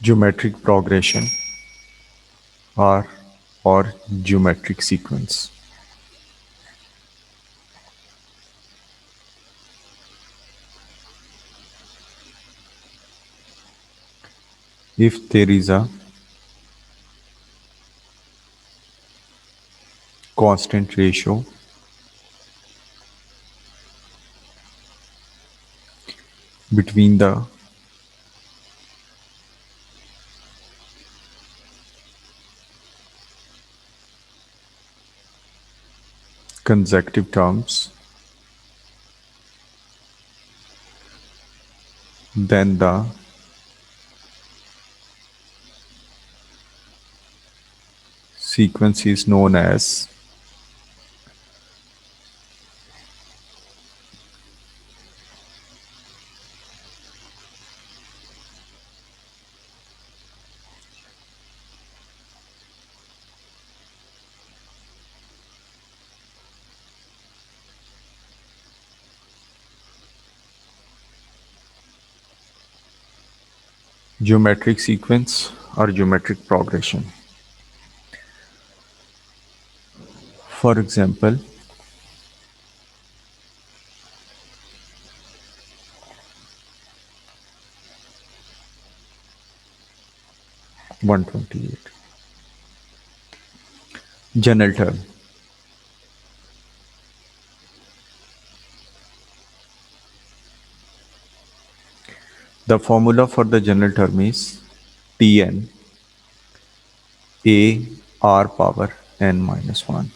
geometric progression or geometric sequence. If there is a constant ratio between the consecutive terms, then the sequence is known as geometric sequence or geometric progression. For example, one 28. General term. The formula for the general term is Tn a r power n minus 1,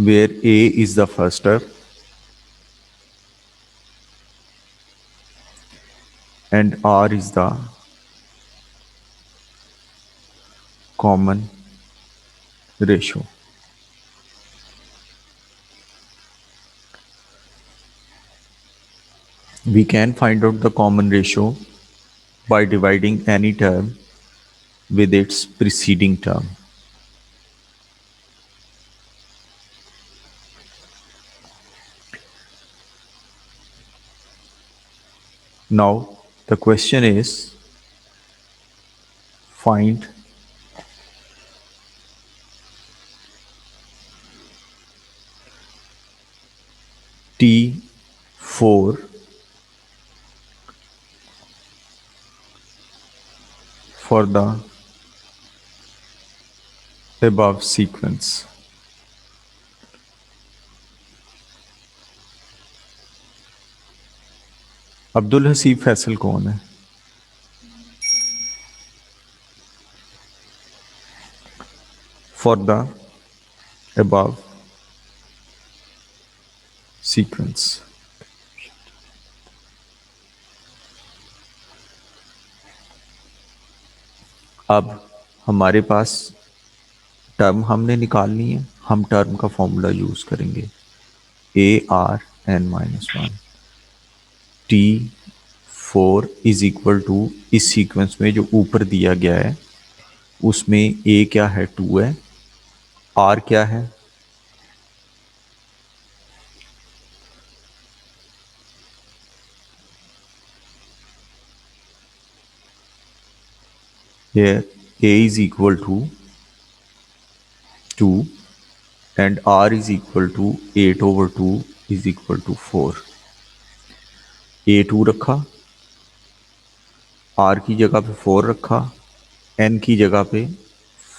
where a is the first term and r is the common ratio. We can find out the common ratio by dividing any term with its preceding term. Now the question is, find T4 for the above sequence. Abdul Haseeb Faisal कौन है? For the above sequence. अब हमारे पास term हमने निकालनी है, हम term का formula use करेंगे ARn-1 T4 is equal to, इस सीक्वेंस में जो ऊपर दिया गया है उसमें A क्या है, 2 है, R क्या है, here A is equal to 2 and R is equal to 8/2 is equal to 4. A2 रखा, R की जगह पे 4 रखा, N की जगह पे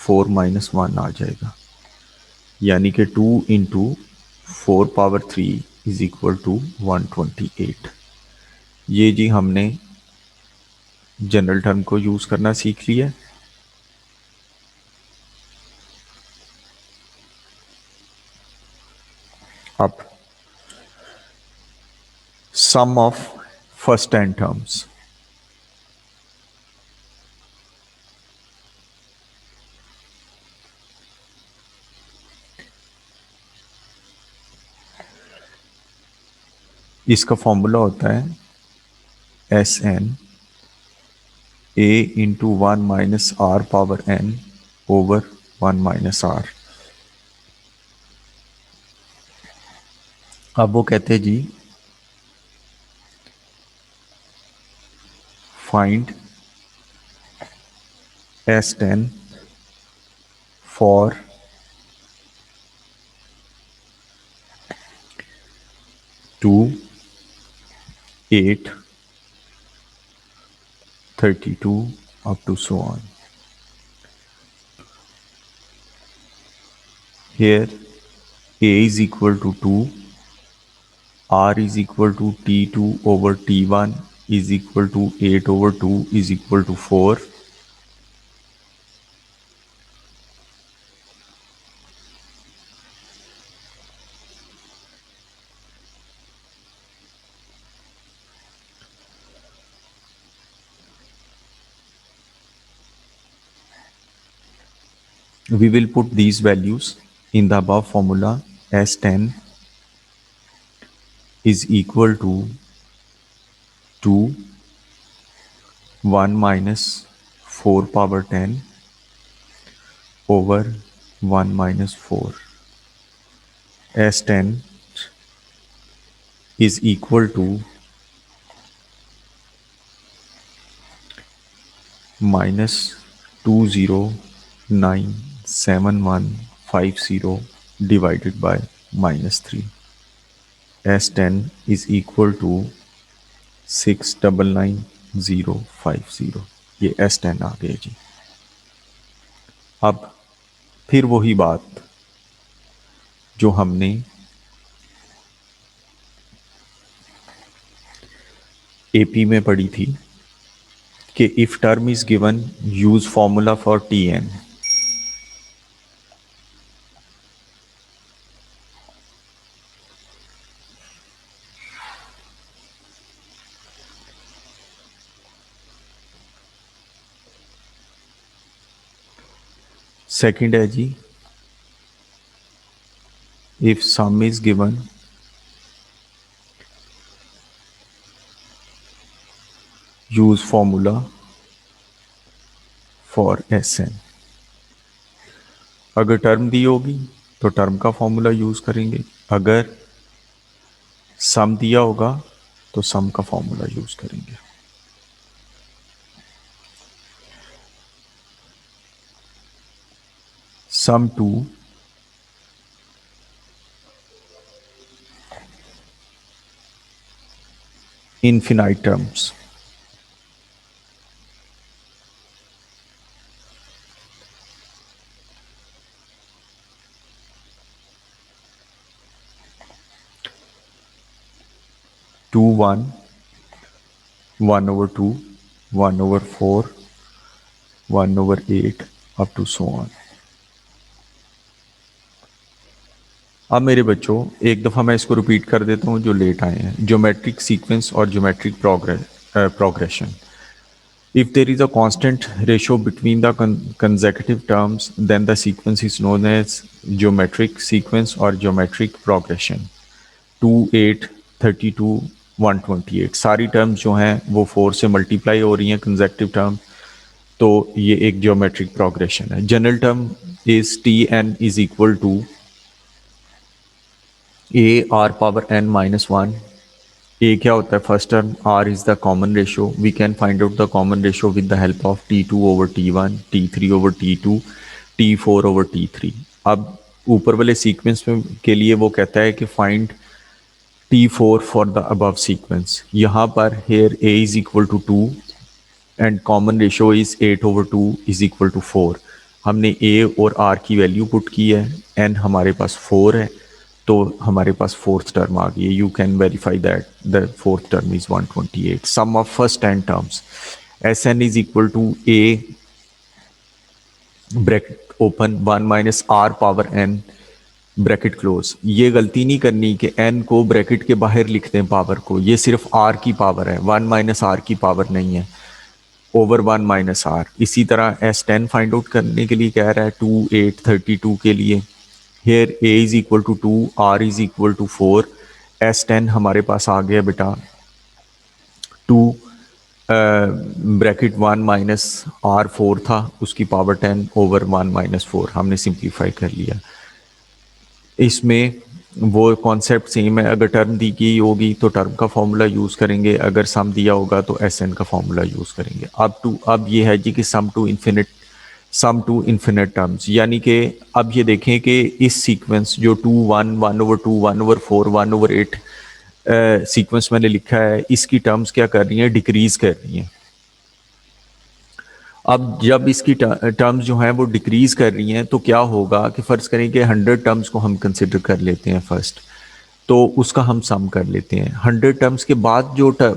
4 - 1 आ जाएगा, यानी कि 2 इंटू 4⁻³ इज इक्वल टू 128। ये जी हमने जनरल टर्म को यूज करना सीख लिया। अब सम ऑफ फर्स्ट 10 टर्म्स, इसका फॉर्मूला होता है Sn A into 1 - r⁻n over 1 - r। अब वो कहते हैं जी find S10 for 2, 8, 32 up to so on. Here A is equal to 2, R is equal to T2 over T1 is equal to 8 over 2 is equal to 4. We will put these values in the above formula. S10 is equal to 2, 1 minus 4 power 10 over 1 minus 4. S10 is equal to minus 2097150 divided by minus 3. S10 is equal to 699050. ये S10 आ गया जी। अब फिर वही बात जो हमने AP में पढ़ी थी कि if term is given use formula for Tn। Second है जी, if sum is given use formula for Sn। अगर टर्म दी होगी तो टर्म का फॉर्मूला यूज करेंगे, अगर सम दिया होगा तो सम का फॉर्मूला यूज करेंगे। Sum to infinite terms। To 1, 1 over 2, 1 over 4, 1 over 8 up to so on। अब मेरे बच्चों एक दफ़ा मैं इसको रिपीट कर देता हूँ जो लेट आए हैं। ज्योमेट्रिक सीक्वेंस और geometric progression. If there is a constant ratio between the consecutive terms, then the sequence is known as geometric sequence or geometric progression। 2, 8, 32, 128 सारी टर्म्स जो हैं वो 4 से मल्टीप्लाई हो रही हैं कंसेक्टिव टर्म, तो ये एक ज्योमेट्रिक प्रोग्रेशन है। General term is Tn is equal to a r power n minus 1। a क्या होता है? First term r is the common ratio. We can find out the common ratio with the help of T2 over T1, T3 over T2, T4 over T3। अब ऊपर वाले sequence में के लिए वो कहता है कि find T4 for the above sequence. यहाँ पर here a is equal to 2 and common ratio is 8 over 2 is equal to 4। हमने a और r की वैल्यू पुट की है, n हमारे पास 4 है, तो हमारे पास फोर्थ टर्म आ गई है। You can verify that the fourth term is 128। Sum of first 10 terms Sn is equal to a bracket open 1 minus r power n bracket close. ये गलती नहीं करनी कि n को ब्रैकेट के बाहर लिख दें पावर को, ये सिर्फ r की पावर है, 1 माइनस r की पावर नहीं है, ओवर 1 माइनस r। इसी तरह S10 फाइंड आउट करने के लिए कह रहा है 2, 8, 32 के लिए। Here a is equal to 2, r is equal to 4, S10 हमारे पास आ गया बेटा 2 ब्रैकेट 1 माइनस r 4 था, उसकी पावर 10 ओवर 1 माइनस 4 हमने सिंप्लीफाई कर लिया। इसमें वो कॉन्सेप्ट सेम है। अगर टर्म दी गई होगी तो टर्म का फॉर्मूला यूज़ करेंगे, अगर सम दिया होगा तो एस एन का फॉर्मूला यूज़ करेंगे। अब ये है जी कि सम टू इन्फिनिट टर्म्स, यानी कि अब ये देखें कि इस सीक्वेंस जो 2 1 1/2 1/4 1/8 सीक्वेंस मैंने लिखा है, इसकी टर्म्स क्या कर रही हैं, डिक्रीज कर रही हैं। अब जब इसकी टर्म्स जो हैं वो डिक्रीज कर रही हैं तो क्या होगा कि फ़र्ज़ करें कि 100 टर्म्स को हम कंसिडर कर लेते हैं फर्स्ट, तो उसका हम सम कर लेते हैं। 100 टर्म्स के बाद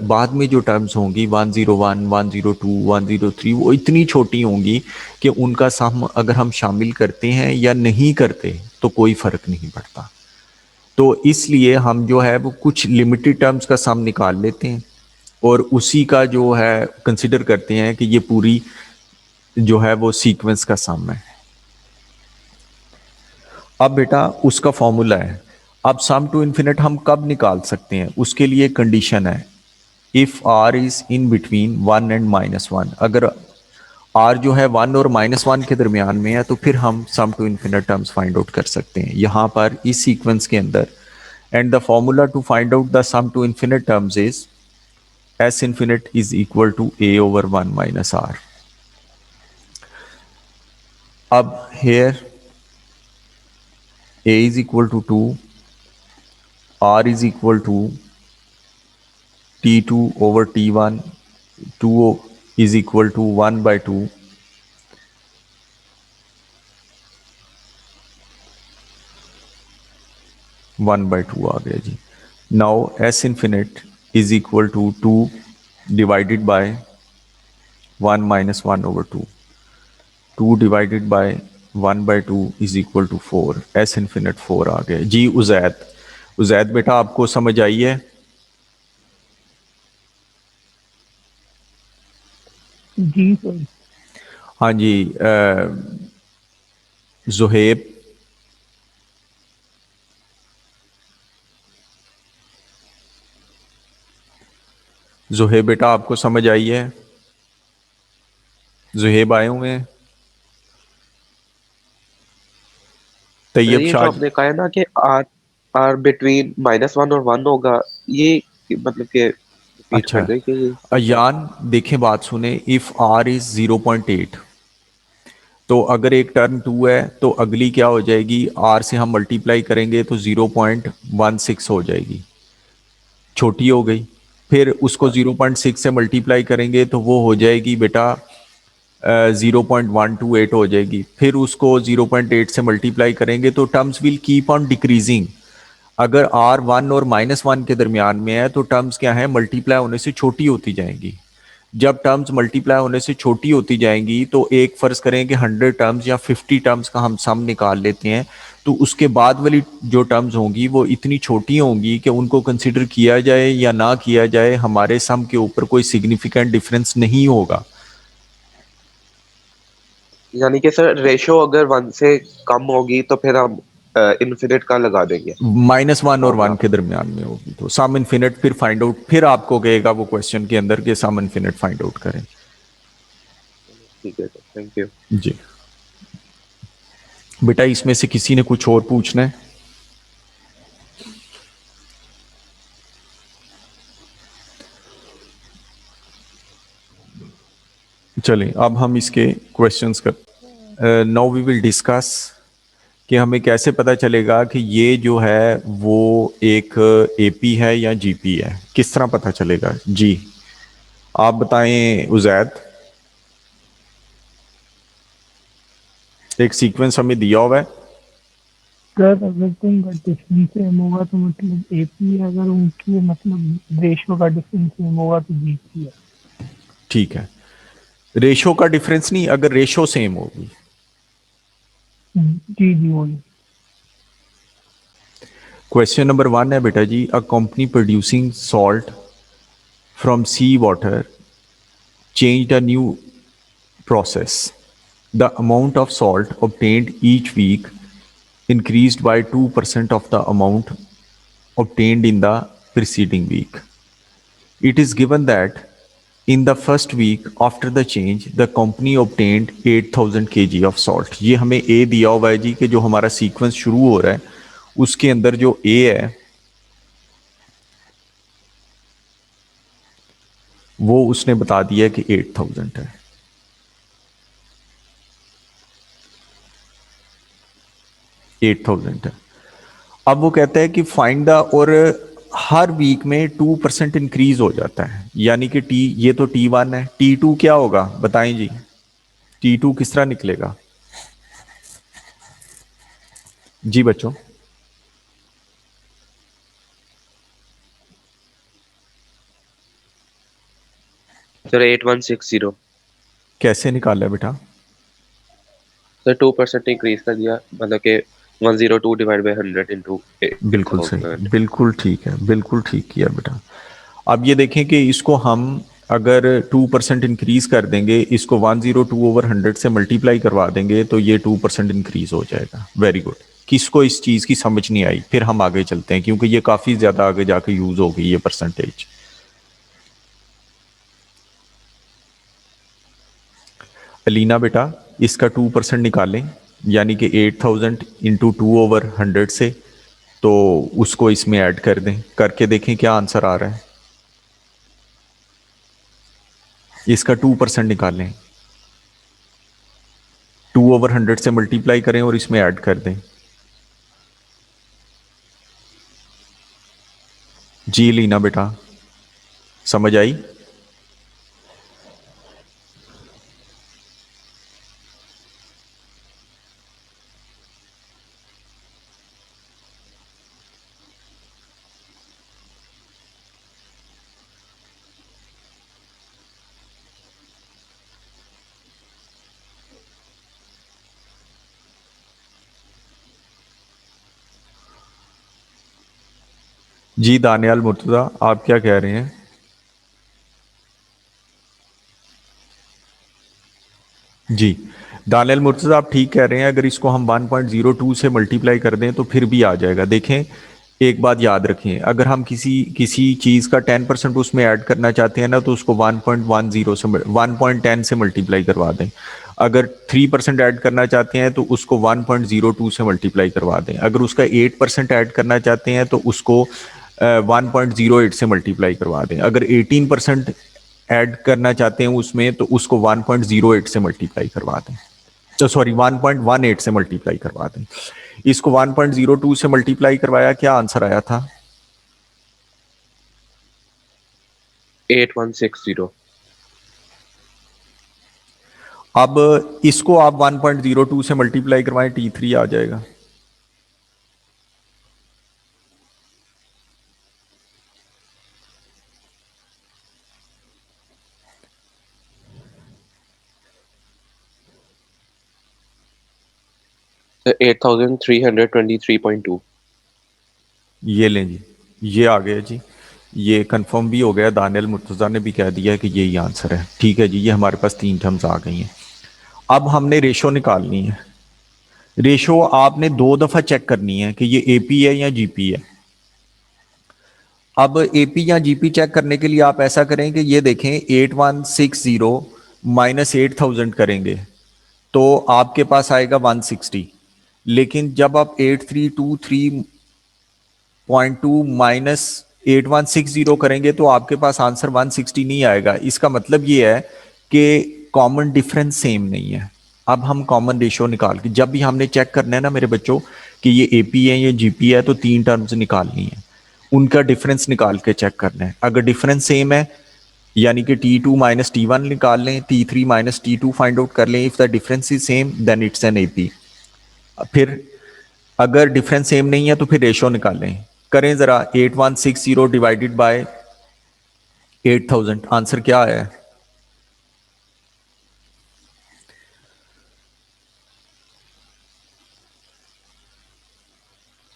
बाद में जो टर्म्स होंगी 101 102 103, वो इतनी छोटी होंगी कि उनका सम अगर हम शामिल करते हैं या नहीं करते तो कोई फ़र्क नहीं पड़ता। तो इसलिए हम जो है वो कुछ लिमिटेड टर्म्स का सम निकाल लेते हैं और उसी का जो है कंसिडर करते हैं कि ये पूरी जो है वो सीक्वेंस का सम है। अब बेटा उसका फॉर्मूला है। अब सम टू इन्फिनिट हम कब निकाल सकते हैं, उसके लिए कंडीशन है, if r is in between 1 and -1। अगर आर जो है 1 और -1 के दरमियान में है तो फिर हम sum to infinite terms find out कर सकते हैं यहाँ पर इस सीक्वेंस के अंदर। And the formula to find out the sum to infinite terms is S infinite is equal to a/1 - r। अब here a is equal to 2, r is equal to t2/t1, 2 is equal to 1/2, 1/2 आ गया जी। Now s infinite is equal to 2 divided by 1 - 1/2, 2 divided by 1/2 is equal to 4, s infinite 4 आ गया जी। उजैद बेटा आपको समझ आई है? जी sir. हाँ जी। जुहेब, जुहेब बेटा आपको समझ आई है? जुहेब आए हुए हैं? सर तैयब ये जो शाह, आपने कहा है ना कि आर आर बिटवीन -1 और 1 होगा, ये मतलब कि रिपीट अच्छा कर दें कि ये अयान देखें बात सुने, इफ आर इज 0.8 तो अगर एक टर्म 2 है तो अगली क्या हो जाएगी, आर से हम मल्टीप्लाई करेंगे तो 0.16 हो जाएगी, छोटी हो गई। फिर उसको 0.6 से मल्टीप्लाई करेंगे तो वो हो जाएगी बेटा 0.128 हो जाएगी। फिर उसको 0.8 से मल्टीप्लाई करेंगे तो terms will keep on decreasing. अगर आर 1 और -1 के दरमियान में है तो टर्म्स क्या है, मल्टीप्लाई होने से छोटी होती जाएंगी। जब टर्म्स मल्टीप्लाई होने से छोटी होती जाएंगी तो एक फ़र्ज़ करें कि 100 टर्म्स या 50 टर्म्स का हम सम निकाल लेते हैं, तो उसके बाद वाली जो टर्म्स होंगी वो इतनी छोटी होंगी कि उनको कंसिडर किया जाए या ना किया जाए हमारे सम के ऊपर कोई सिग्निफिकेंट डिफरेंस नहीं होगा। यानी कि सर रेशो अगर 1 से कम होगी तो फिर हम इन्फिनिट का लगा देंगे -1 और 1 फॉर्मूला। के दरमियान में होगी तो सम इन्फिनिट फिर फाइंड आउट, फिर आपको कहेगा वो क्वेश्चन के अंदर के सम इन्फिनिट फाइंड आउट करें। ठीक है सर, थैंक यू। जी बेटा, इसमें से किसी ने कुछ और पूछना है? चलें अब हम इसके क्वेश्चंस कर, नाउ वी विल डिस्कस कि हमें कैसे पता चलेगा कि ये जो है वो एक एपी है या जीपी है, किस तरह पता चलेगा जी? आप बताएं उजैद। एक सीक्वेंस हमें दिया हुआ है, सर अगर उनका डिफरेंस सेम होगा तो मतलब एपी है, अगर उनकी मतलब रेशो का डिफरेंस सेम होगा तो जीपी है। ठीक है। रेशो का डिफरेंस नहीं, अगर रेशो सेम होगी। जी जी वही। क्वेश्चन नंबर 1 है बेटा जी, a company producing salt from sea water changed a new process. The amount of salt obtained each week increased by 2% of the amount obtained in the preceding week. It is given that in the first week after the change, the company obtained 8000 kg of salt. ये हमें A दिया हुआ है जी कि जो हमारा sequence शुरू हो रहा है उसके अंदर जो ए है वो उसने बता दिया कि 8000 है। $8,000 है। अब वो कहता है कि फाइंड द, और हर वीक में 2% इंक्रीज हो जाता है, यानी कि टी, ये तो T1 है, T2 क्या होगा बताएं जी, T2 किस तरह निकलेगा जी बच्चों? सर 8160। कैसे निकाला है बेटा? सर 2% इंक्रीज कर दिया, मतलब कि 102 डिवाइड बाई 100 इंटू बिल्कुल सही, 8000। बिल्कुल ठीक है, बिल्कुल ठीक किया बेटा। अब ये देखें कि इसको हम अगर 2% इंक्रीज कर देंगे, इसको 102/100 से मल्टीप्लाई करवा देंगे तो ये 2% इंक्रीज हो जाएगा। Very good. किसको इस चीज़ की समझ नहीं आई? फिर हम आगे चलते हैं क्योंकि ये काफ़ी ज़्यादा आगे जाके यूज़ होगी ये परसेंटेज। अलीना बेटा इसका 2% निकालें, यानी कि 8000 इंटू 2/100 से, तो उसको इसमें ऐड कर दें, करके देखें क्या आंसर आ रहा है। इसका 2% निकालें, 2/100 से मल्टीप्लाई करें और इसमें ऐड कर दें। जी लीना बेटा समझ आई? जी दानियाल मुर्तज़ा आप क्या कह रहे हैं? जी दानियाल मुर्तज़ा आप ठीक कह रहे हैं, अगर इसको हम 1.02 से मल्टीप्लाई कर दें तो फिर भी आ जाएगा। देखें एक बात याद रखें, अगर हम किसी किसी चीज़ का 10% उसमें ऐड करना चाहते हैं ना तो उसको 1.10 से 1.10 से मल्टीप्लाई करवा दें। अगर 3% ऐड करना चाहते हैं तो उसको 1.02 से मल्टीप्लाई करवा दें। अगर उसका 8% ऐड करना चाहते हैं तो उसको 1.08 से मल्टीप्लाई करवा दें। अगर 18% ऐड करना चाहते हैं उसमें तो उसको 1.08 से मल्टीप्लाई करवा दें, तो सॉरी 1.18 से मल्टीप्लाई करवा दें। इसको 1.02 से मल्टीप्लाई करवाया, क्या आंसर आया था? 8160। अब इसको आप 1.02 से मल्टीप्लाई करवाएं, T3 आ जाएगा। सर 8323.2। ये लें जी, ये आ गया जी, ये कंफर्म भी हो गया, दानियल मुर्तज़ा ने भी कह दिया कि यही आंसर है। ठीक है जी, ये हमारे पास 3 टर्म्स आ गई हैं। अब हमने रेशो निकालनी है। रेशो आपने 2 दफ़ा चेक करनी है कि ये एपी है या जीपी है। अब एपी या जीपी चेक करने के लिए आप ऐसा करें कि ये देखें 8160 माइनस 8000 करेंगे तो आपके पास आएगा 160। लेकिन जब आप 8323.2 माइनस 8160 करेंगे तो आपके पास आंसर 160 नहीं आएगा। इसका मतलब ये है कि कॉमन डिफरेंस सेम नहीं है। अब हम कॉमन रेशियो निकाल के, जब भी हमने चेक करना है ना मेरे बच्चों कि ये एपी है ये जीपी है, तो 3 टर्म्स निकालनी है, उनका डिफरेंस निकाल के चेक करना है। अगर डिफरेंस सेम है यानी कि T2 माइनस T1 निकाल लें, T3 minus T2 find out कर लें। If the difference is same then it's an AP. फिर अगर डिफरेंस सेम नहीं है तो फिर रेशो निकालें। करें जरा, 8160 डिवाइडेड बाय 8000, आंसर क्या आया है?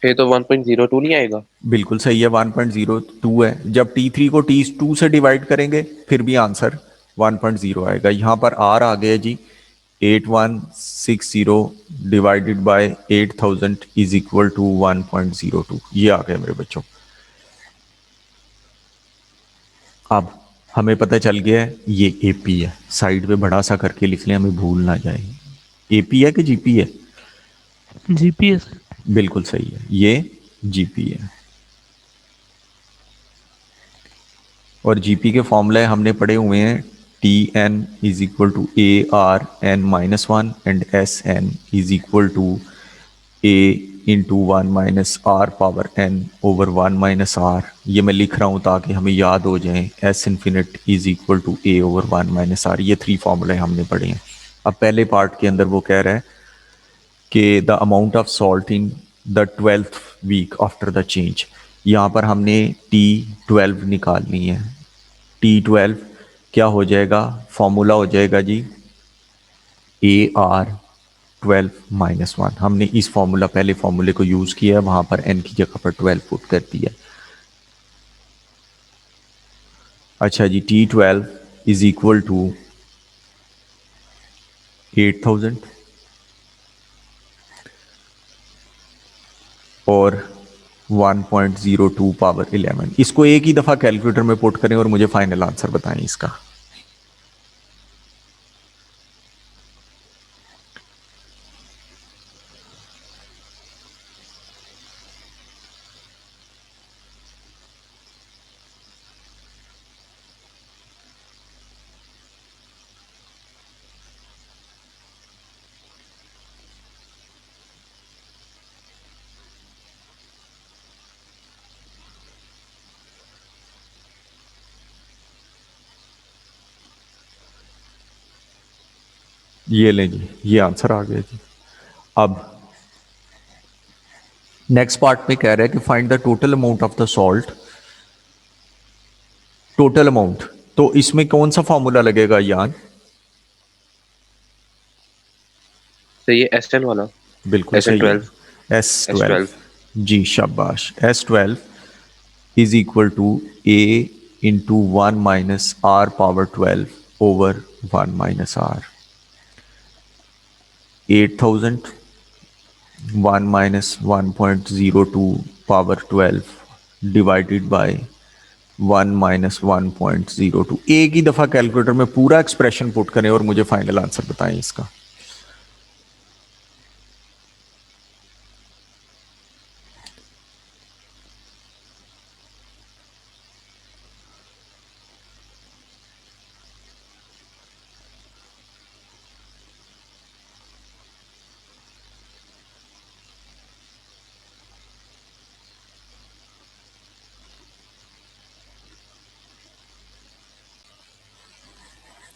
फिर तो 1.02 नहीं आएगा। बिल्कुल सही है, 1.02 है। जब T3 को T2 से डिवाइड करेंगे फिर भी आंसर 1.0 आएगा। यहां पर आर आ गया जी, 8160 divided by 8000 is equal to 1.02। ये आ गया मेरे बच्चों। अब हमें पता चल गया है ये एपी है। साइड पे बड़ा सा करके लिख लें, हमें भूल ना जाए। एपी है कि जीपी है? जीपीएस। बिल्कुल सही है, ये जीपी है। और जीपी के फॉर्मूले हमने पढ़े हुए हैं, T n is equal to a r n minus one and S n is equal to a into one minus are power n over one minus are. ये मैं लिख रहा हूँ ताकि हमें याद हो जाए, S infinite is equal to A over one minus are. ये 3 फॉर्मूले हमने पढ़े हैं। अब पहले पार्ट के अंदर वो कह रहा है कि the amount of salt in the 12th week after the change. यहाँ पर हमने T12 निकालनी है। T12 क्या हो जाएगा, फॉर्मूला हो जाएगा जी AR12-1। हमने इस फॉर्मूला, पहले फॉर्मूले को यूज़ किया है, वहाँ पर n की जगह पर 12 पुट कर दिया। अच्छा जी, T12 इज इक्वल टू 8000 और 1.02 पावर 11। इसको एक ही दफ़ा कैलकुलेटर में पुट करें और मुझे फाइनल आंसर बताएं इसका। ये लें जी, ये आंसर आ गया जी। अब नेक्स्ट पार्ट में कह रहा है कि find the total amount of the salt. Total amount, तो इसमें कौन सा फॉर्मूला लगेगा यान? तो ये एस10 वाला, बिल्कुल सही है, SN12, S12। S12। जी शाबाश। S12 is equal to A into 1 minus are power 12 over 1 minus R. 8000 1 minus 1.02 power 12 divided by 1 minus 1.02। एक ही दफ़ा कैलकुलेटर में पूरा एक्सप्रेशन पुट करें और मुझे फाइनल आंसर बताएं इसका।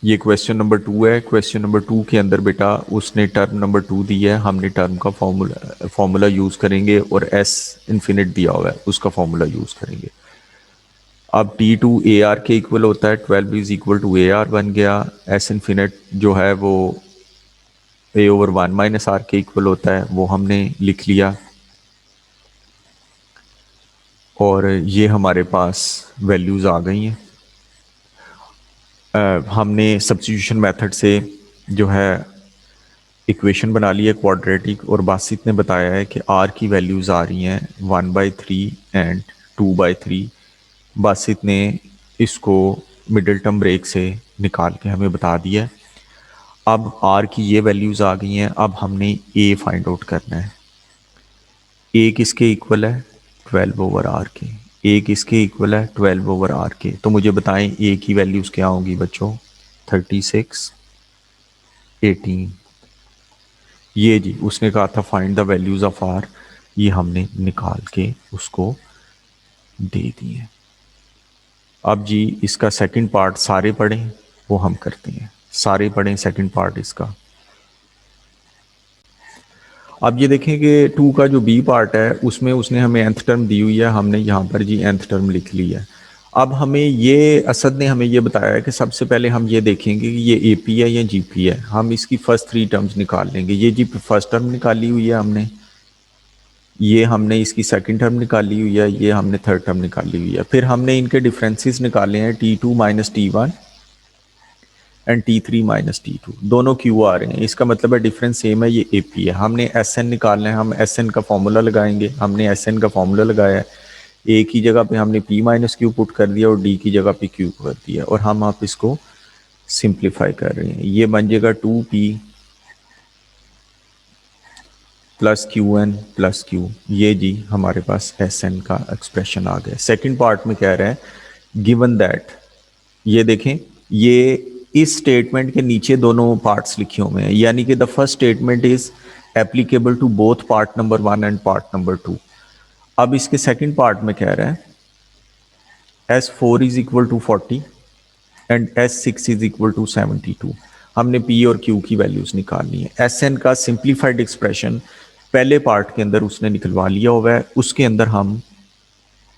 ये क्वेश्चन नंबर 2 है। क्वेश्चन नंबर 2 के अंदर बेटा उसने टर्म नंबर 2 दी है, हमने टर्म का फॉर्मूला यूज़ करेंगे और एस इन्फिनिट दिया हुआ है उसका फॉर्मूला यूज़ करेंगे। अब T2 AR के इक्वल होता है, 12 इज इक्वल टू AR बन गया। एस इन्फिनिट जो है वो A ओवर 1 माइनस आर के इक्वल होता है, वो हमने लिख लिया। और ये हमारे पास वैल्यूज़ आ गई हैं। हमने सब्स्टिट्यूशन मेथड से जो है इक्वेशन बना ली है क्वाड्रेटिक, और बासित ने बताया है कि आर की वैल्यूज़ आ रही हैं 1/3 एंड 2/3। बासित ने इसको मिडिल टर्म ब्रेक से निकाल के हमें बता दिया। अब आर की ये वैल्यूज़ आ गई हैं, अब हमने ए फाइंड आउट करना है। ए किसके इक्वल है? 12 ओवर आर के। ए किसके इक्वल है? 12 ओवर आर के। तो मुझे बताएं ए की वैल्यूज़ क्या होंगी बच्चों? 36, 18। ये जी उसने कहा था find the values of R, ये हमने निकाल के उसको दे दिए। अब जी इसका सेकंड पार्ट सारे पढ़ें, वो हम करते हैं। सारे पढ़ें सेकंड पार्ट इसका। अब ये देखें कि 2 का जो बी पार्ट है उसमें उसने हमें nth टर्म दी हुई है, हमने यहाँ पर जी nth टर्म लिख ली है। अब हमें ये असद ने हमें ये बताया है कि सबसे पहले हम ये देखेंगे कि ये ए पी है या जी पी है। हम इसकी फर्स्ट 3 टर्म्स निकाल लेंगे। ये जी फर्स्ट टर्म निकाली हुई है हमने, ये हमने इसकी सेकंड टर्म निकाली हुई है, ये हमने थर्ड टर्म निकाली हुई है। फिर हमने इनके डिफरेंसेस निकाले हैं T2 minus T1 and T3 minus T2। दोनों क्यू आ रहे हैं, इसका मतलब है डिफरेंस सेम है, ये ए पी है। हमने एस एन निकालना है, हम एस एन का फॉर्मूला लगाएंगे। हमने एस एन का फॉर्मूला लगाया है, ए की जगह पे हमने पी माइनस क्यू पुट कर दिया और डी की जगह पे क्यू कर दिया, और हम आप इसको सिंप्लीफाई कर रहे हैं। ये बन जाएगा 2p plus Q N plus Q, ये जी हमारे पास एस एन का एक्सप्रेशन आ गया। सेकंड पार्ट में कह रहे हैं गिवन दैट, ये देखें, ये इस स्टेटमेंट के नीचे दोनों पार्ट्स लिखे हुए हैं, यानी कि the first statement is applicable to both part number 1 and part number 2। अब इसके सेकंड पार्ट में कह रहा है S4 is equal to 40 and S6 is equal to 72। हमने P और Q की वैल्यूज निकालनी है। SN का सिंप्लीफाइड एक्सप्रेशन पहले पार्ट के अंदर उसने निकलवा लिया हुआ है, उसके अंदर हम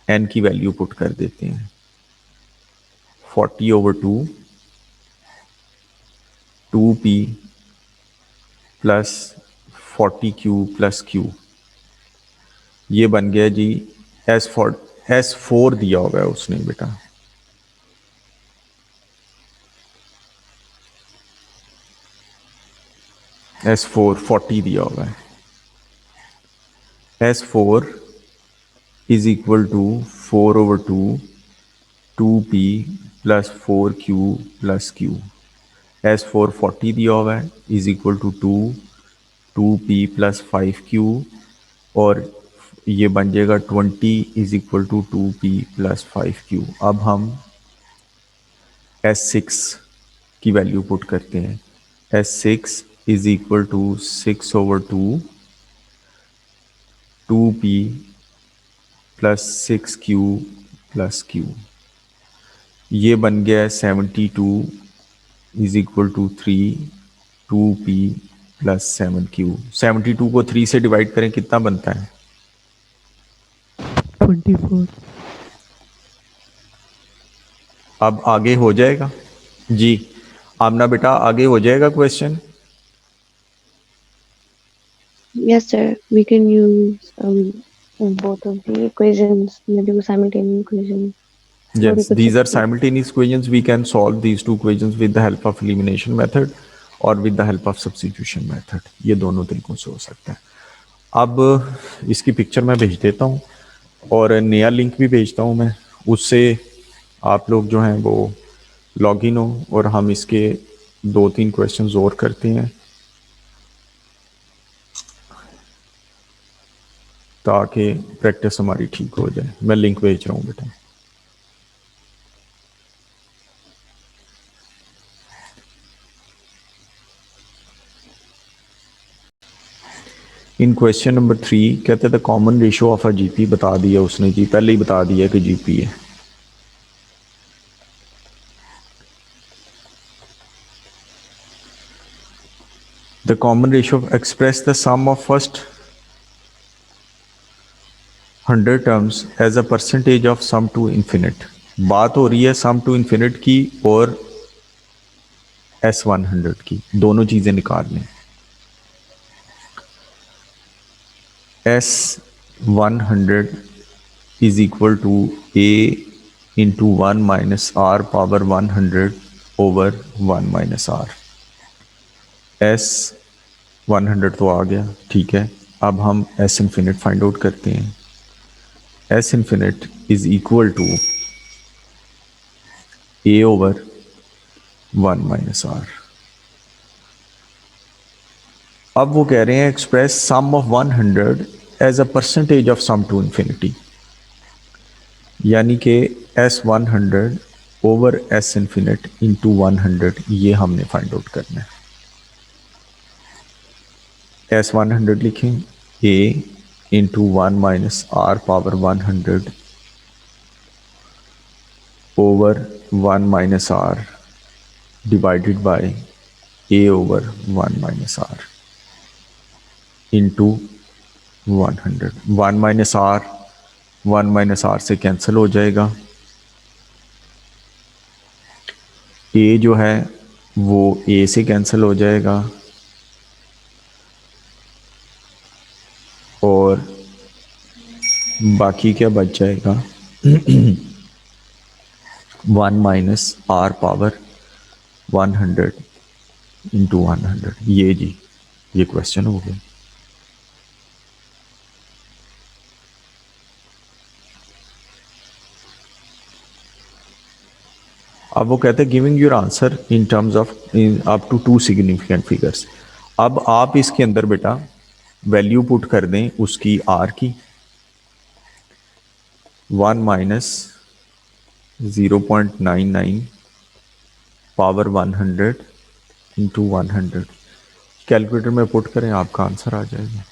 N की वैल्यू पुट कर देते हैं 40/2 2P plus 40Q plus Q, ये बन गया जी S4 दिया हुआ है उसने बेटा, S4 40 दिया हुआ है। S4 is equal to 4/2 2P plus 4Q plus Q। S4 40 दिया हुआ है is equal to 2P plus 5Q, और ये बन जाएगा 20 is equal to 2P plus 5Q। अब हम S6 की वैल्यू पुट करते हैं। S6 is equal to 6/2 2P plus 6Q plus Q, ये बन गया 72 is equal to 2P plus 7Q। 72 को 3 से डिवाइड करें कितना बनता है? 24। अब आगे हो जाएगा जी, आमना बेटा आगे हो जाएगा question. Yes, sir. We can use both of the equations, maybe simultaneous equations. Yes, these are simultaneous equations. We can solve these two equations with the help of elimination method और with the help of substitution method। ये दोनों तरीकों से हो सकता है। अब इसकी पिक्चर मैं भेज देता हूँ और नया लिंक भी भेजता हूँ मैं, उससे आप लोग जो हैं वो लॉगिन हो और हम इसके 2-3 क्वेश्चंस और करते हैं ताकि प्रैक्टिस हमारी ठीक हो जाए। मैं लिंक भेज रहा हूँ बेटा। इन क्वेश्चन नंबर 3 कहते हैं the common ratio of a GP, बता दिया उसने जी, पहले ही बता दिया कि जीपी है। The common ratio express the sum of first 100 terms as a percentage of sum to infinite. बात हो रही है सम टू इन्फिनिट की और S100 की, दोनों चीजें निकाल लें। S100 is equal to A into 1 minus R power 100 over 1 minus R। S100 तो आ गया, ठीक है। अब हम S infinite फाइंड आउट करते हैं। S infinite is equal to A over 1 minus R। अब वो कह रहे हैं express sum of 100 as a percentage of sum to infinity, यानी कि S100 over S infinite into 100, ये हमने फाइंड आउट करना है। S100 लिखें A into 1 minus R power 100 over 1 minus R divided by A over 1 minus R into 100। 1 minus R से cancel हो जाएगा। A जो है वो A से कैंसिल हो जाएगा और बाकी क्या बच जाएगा 1 माइनस आर पावर 100 इंटू 100। ये जी ये क्वेश्चन हो गया। अब वो कहते हैं giving your answer in terms of up to 2 significant figures. अब आप इसके अंदर बेटा वैल्यू पुट कर दें उसकी आर की, 1 माइनस 0.99 पावर 100 इंटू 100, कैलकुलेटर में पुट करें आपका आंसर आ जाएगा।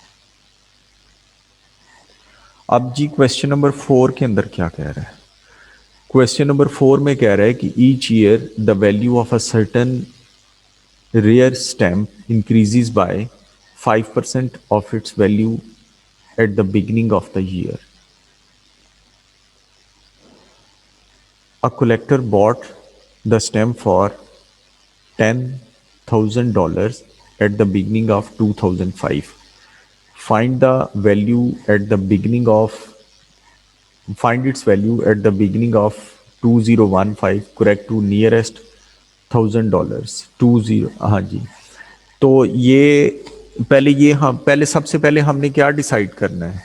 अब जी क्वेश्चन नंबर 4 के अंदर क्या कह रहा है? क्वेश्चन नंबर 4 में कह रहा है कि each year the value of a certain rare stamp increases by 5% of its value at the beginning of the year. A collector bought the stamp for $10,000 at the beginning of 2005. Find the value at the beginning of find its value at the beginning of 2015 correct to nearest $1,000 20। हाँ जी, तो ये पहले ये हम पहले सबसे पहले हमने क्या डिसाइड करना है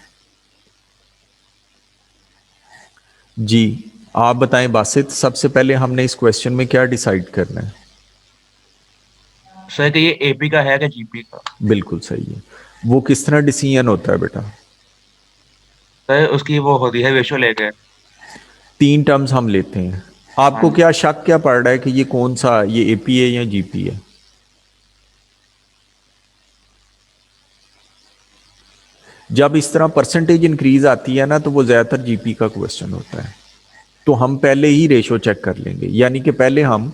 जी? आप बताएं बासित, सबसे पहले हमने इस क्वेश्चन में क्या डिसाइड करना है? सर कि ये एपी का है कि जीपी का? बिल्कुल सही है। वो किस तरह डिसीजन होता है बेटा? सर उसकी वो होती है रेशियो लेके। 3 टर्म्स हम लेते हैं। आपको हाँ जी। क्या शक क्या पड़ रहा है कि ये कौन सा, ये एपी है या जीपी है? जब इस तरह परसेंटेज इंक्रीज आती है ना तो वो ज्यादातर जीपी का क्वेश्चन होता है। तो हम पहले ही रेशो चेक कर लेंगे, यानी कि पहले हम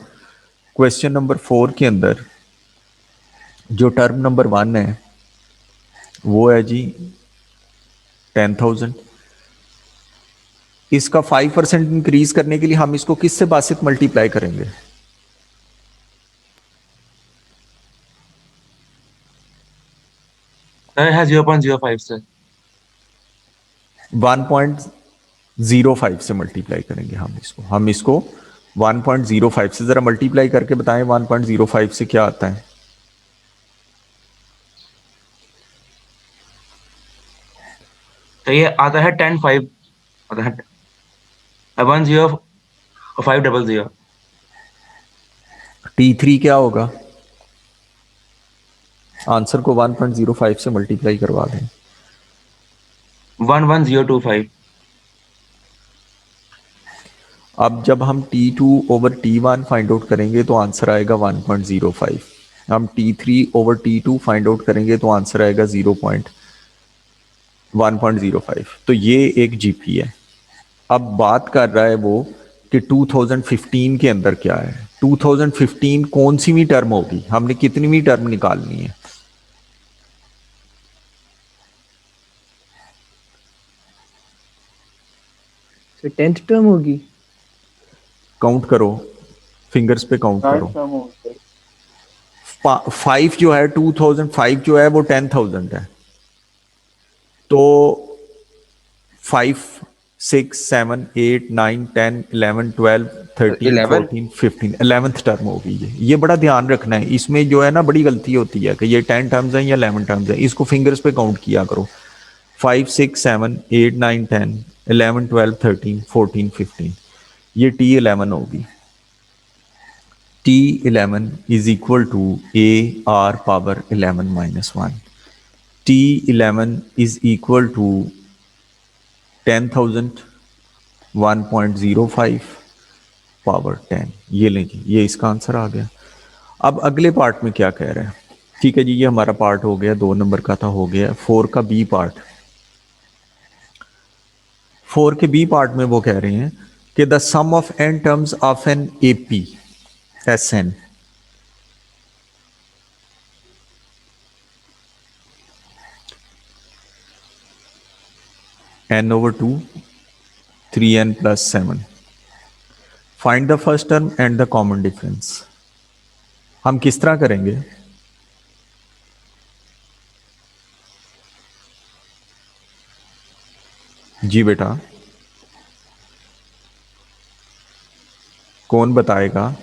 क्वेश्चन नंबर 4 के अंदर जो टर्म नंबर 1 है वो है जी 10,000। इसका 5% इंक्रीज करने के लिए हम इसको किससे बासित मल्टीप्लाई करेंगे? सर है 0.05 से। 1.05 से मल्टीप्लाई करेंगे हम इसको 1.05 से, जरा मल्टीप्लाई करके बताएं 1.05 से क्या आता है? तो ये आता है 10.5 आता है 10500। T3 क्या होगा? आंसर को 1.05 से मल्टीप्लाई करवा दें। 11025। अब जब हम T2 over T1 find out करेंगे तो आंसर आएगा 1.05। हम T3 over T2 find out करेंगे तो आंसर आएगा 1.05। तो ये एक जीपी है। अब बात कर रहा है वो कि 2015 के अंदर क्या है। 2015 कौन सी भी टर्म होगी, हमने कितनी टर्म निकालनी है? तो 10th टर्म होगी। काउंट करो, फिंगर्स पे काउंट करो। 5 जो है 2005 जो है वो 10,000 है, तो 5 6 7 8 9 10 11 12 13 11 14 15 11th टर्म होगी। ये बड़ा ध्यान रखना है, इसमें जो है ना बड़ी गलती होती है कि ये 10 टर्म्स हैं या 11 टर्म्स हैं। इसको फिंगर्स पे काउंट किया करो। 5 6 7 8 9 10 11 12 13 14 15, ये T11 होगी। T11 is equal to AR power 11 minus 1. T11 is equal to 10,000 1.05 power 10। ये लेंगे, ये इसका आंसर आ गया। अब अगले पार्ट में क्या कह रहे हैं? ठीक है जी, ये हमारा पार्ट हो गया, 2 नंबर का था हो गया। 4 का बी पार्ट। 4 के बी पार्ट में वो कह रहे हैं कि the sum of N terms of an AP S N n over 2 3n plus 7, find the first term and the common difference। हम किस तरह करेंगे? जी बेटा, कौन बताएगा?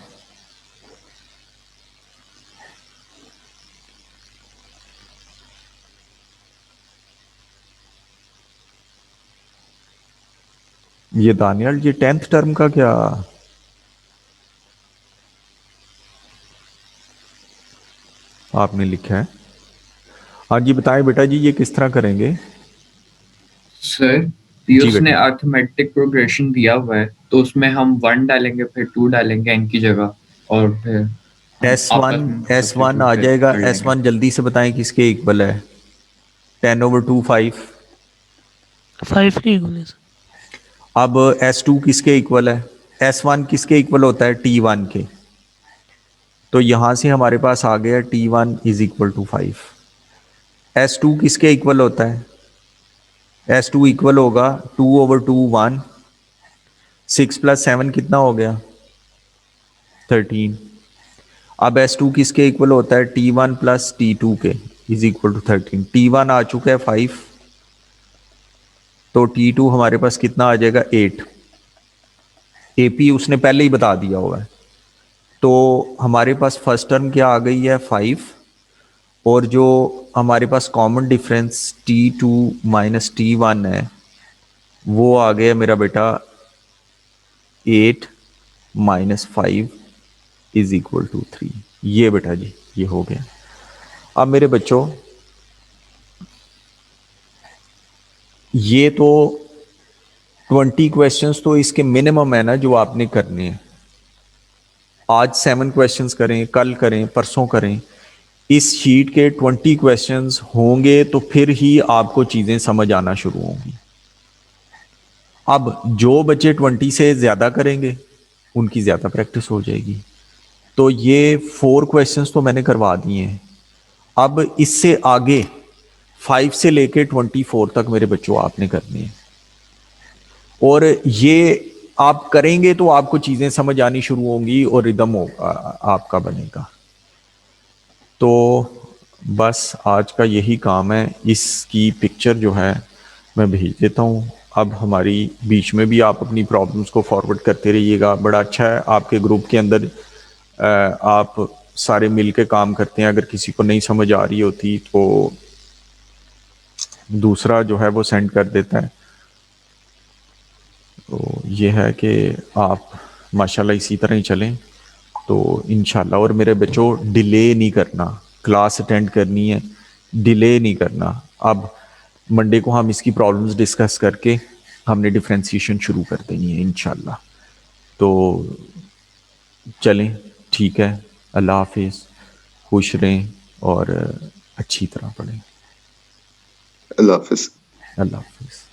ये दानियाल, ये 10th टर्म का क्या आपने लिखा है? हाँ जी बताएं बेटा जी, ये किस तरह करेंगे? सर जी पियूष ने बेटा। अर्थमेटिक प्रोग्रेशन दिया हुआ है, तो उसमें हम 1 डालेंगे, फिर 2 डालेंगे n की जगह, और फिर हम आपस में S1 आ सब्स्टिट्यूट जाएगा। कर लेंगे। S1 जल्दी से बताएं किसके इक्वल है? 10/2 5। 5 के इक्वल है सर। अब S2 किसके इक्वल है? S1 किसके इक्वल होता है? T1 के। तो यहां से हमारे पास आ गया T1 is equal to 5। S2 किसके इक्वल होता है? S2 इक्वल होगा 2/2 1। 6 + 7 कितना हो गया? 13। अब S2 किसके इक्वल होता है? T1 + T2 के इज इक्वल टू 13। T1 आ चुका है 5, तो T2 हमारे पास कितना आ जाएगा? 8। AP उसने पहले ही बता दिया हुआ है। तो हमारे पास फर्स्ट टर्म क्या आ गई है? 5। और जो हमारे पास कॉमन डिफरेंस T2 - T1 है वो आ गया मेरा बेटा 8 - 5 इज इक्वल टू 3। ये बेटा जी ये हो गया। अब मेरे बच्चों ये तो 20 क्वेश्चंस तो इसके मिनिमम है ना जो आपने करने हैं। आज 7 क्वेश्चंस करें, कल करें, परसों करें, इस शीट के 20 क्वेश्चंस होंगे तो फिर ही आपको चीज़ें समझ आना शुरू होंगी। अब जो बच्चे 20 से ज़्यादा करेंगे उनकी ज़्यादा प्रैक्टिस हो जाएगी। तो ये 4 क्वेश्चंस तो मैंने करवा दिए हैं। अब इससे आगे 5 से लेके 24 तक मेरे बच्चों आपने करने हैं, और ये आप करेंगे तो आपको चीज़ें समझ आनी शुरू होंगी और रिदम आपका बनेगा। तो बस आज का यही काम है। इसकी पिक्चर जो है मैं भेज देता हूँ। अब हमारी बीच में भी आप अपनी प्रॉब्लम्स को फॉरवर्ड करते रहिएगा। बड़ा अच्छा है आपके ग्रुप के अंदर आप सारे मिल के काम करते हैं। अगर किसी को नहीं समझ आ रही होती तो दूसरा जो है वो सेंड कर देता है। तो ये है कि आप माशाल्लाह इसी तरह ही चलें तो इंशाल्लाह। और मेरे बच्चों डिले नहीं करना, क्लास अटेंड करनी है, डिले नहीं करना। अब मंडे को हम इसकी प्रॉब्लम्स डिस्कस करके हमने डिफ्रेंशिएशन शुरू कर देनी है इंशाल्लाह। तो चलें, ठीक है, अल्लाह हाफिज़, खुश रहें और अच्छी तरह पढ़ें। अल्लाह हाफिज़। अल्लाह हाफिज़।